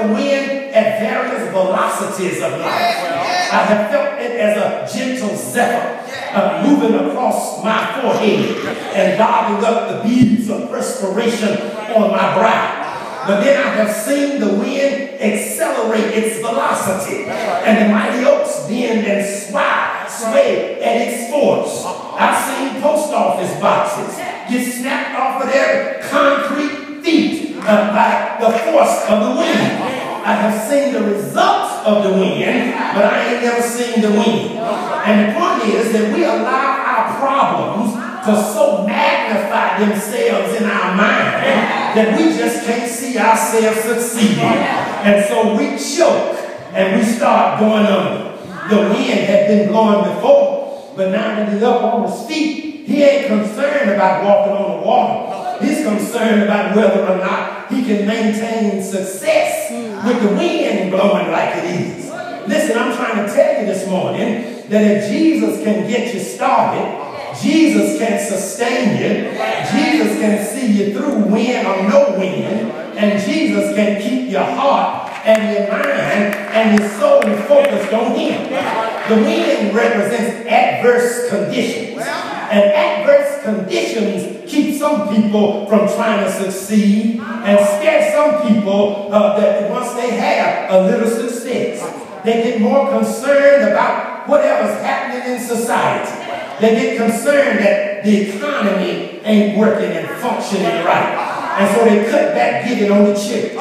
the wind at various velocities of life. I have felt it as a gentle zephyr moving across my forehead and daubing up the beads of perspiration on my brow. But then I have seen the wind accelerate its velocity, and the mighty oaks bend and sway at its force. I've seen post office boxes get snapped off of their concrete feet by the force of the wind. I have seen the results of the wind, but I ain't never seen the wind. And the point is that we allow our problems to so magnify themselves in our mind that we just can't see ourselves succeeding. And so we choke and we start going under. The wind had been blowing before, but now that he's up on his feet, he ain't concerned about walking on the water. He's concerned about whether or not he can maintain success with the wind blowing like it is. Listen, I'm trying to tell you this morning that if Jesus can get you started, Jesus can sustain you, Jesus can see you through wind or no wind, and Jesus can keep your heart and your mind and your soul focused on him. The wind represents adverse conditions. And adverse conditions keep some people from trying to succeed and scare some people that once they have a little success, they get more concerned about whatever's happening in society. They get concerned that the economy ain't working and functioning right. And so they cut back giving on the church.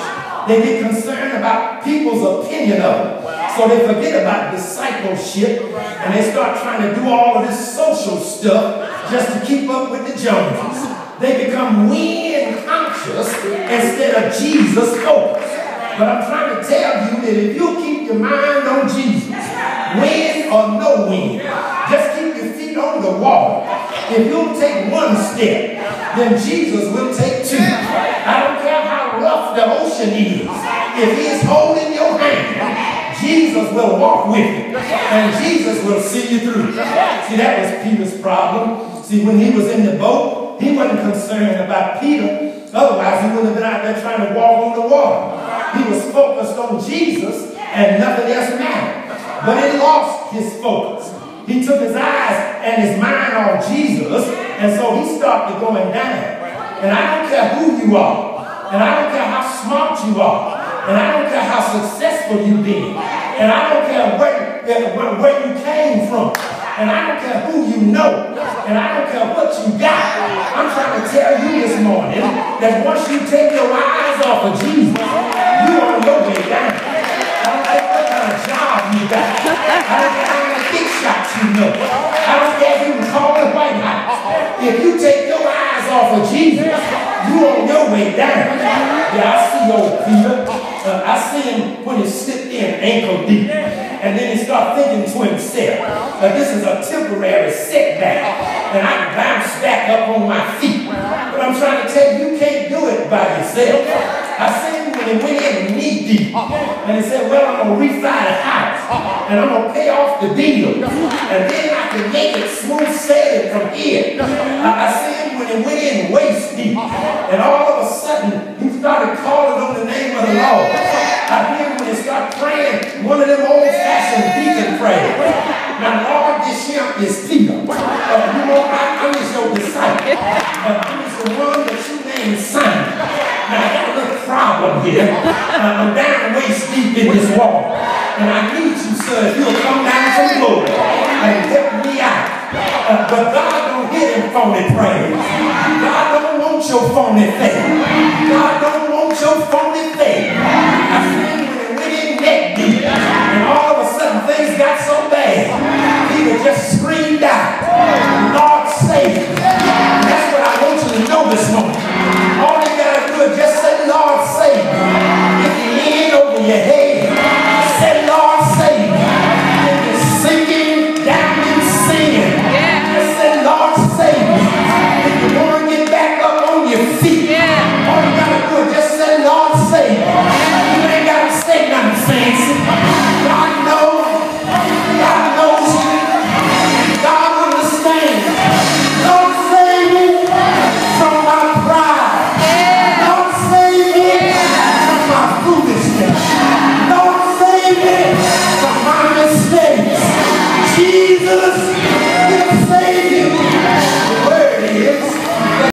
They get concerned about people's opinion of them. So they forget about discipleship and they start trying to do all of this social stuff just to keep up with the Joneses. They become wind conscious instead of Jesus focused. But I'm trying to tell you that if you keep your mind on Jesus, wind or no wind, just keep your feet on the water. If you'll take one step, then Jesus will take two. I don't care how rough the ocean is. If he's holding your hand, Jesus will walk with you. And Jesus will see you through. See, that was Peter's problem. See, when he was in the boat, he wasn't concerned about Peter. Otherwise, he wouldn't have been out there trying to walk on the water. He was focused on Jesus and nothing else mattered. But he lost his focus. He took his eyes and his mind on Jesus, and so he started going down. And I don't care who you are, and I don't care how smart you are, and I don't care how successful you've been, and I don't care where you came from, and I don't care who you know, and I don't care what you got. I'm trying to tell you this morning that once you take your eyes off of Jesus, you're on your way down. I don't care what kind of job you got. I don't care how many big shots you know. I don't care if you can call the White House. If you take your eyes off of Jesus, you're on your way down. Yeah, I see old Peter. I see him when he slipped in ankle deep. And then he started thinking to himself, this is a temporary setback. And I can bounce back up on my feet. But I'm trying to tell you, you can't do it by yourself. I see him when he went in knee deep. And he said, well, I'm going to refi the house. And I'm going to pay off the bill. And then I can make it smooth sailing from here. I see him when he went in waist deep. And all of a sudden, he started calling on the name of the Lord. I hear him when he started praying one of them old-fashioned deacon prayers. Now, Lord, this here is Peter. I'm just your disciple. I'm just the one that you named Simon. Now, I got a little problem here. I'm down waist deep in this water. And I need you, sir, if you'll come down from glory and help me out. But God don't hear them phony prayers. God don't want your phony faith. God don't want your phony faith.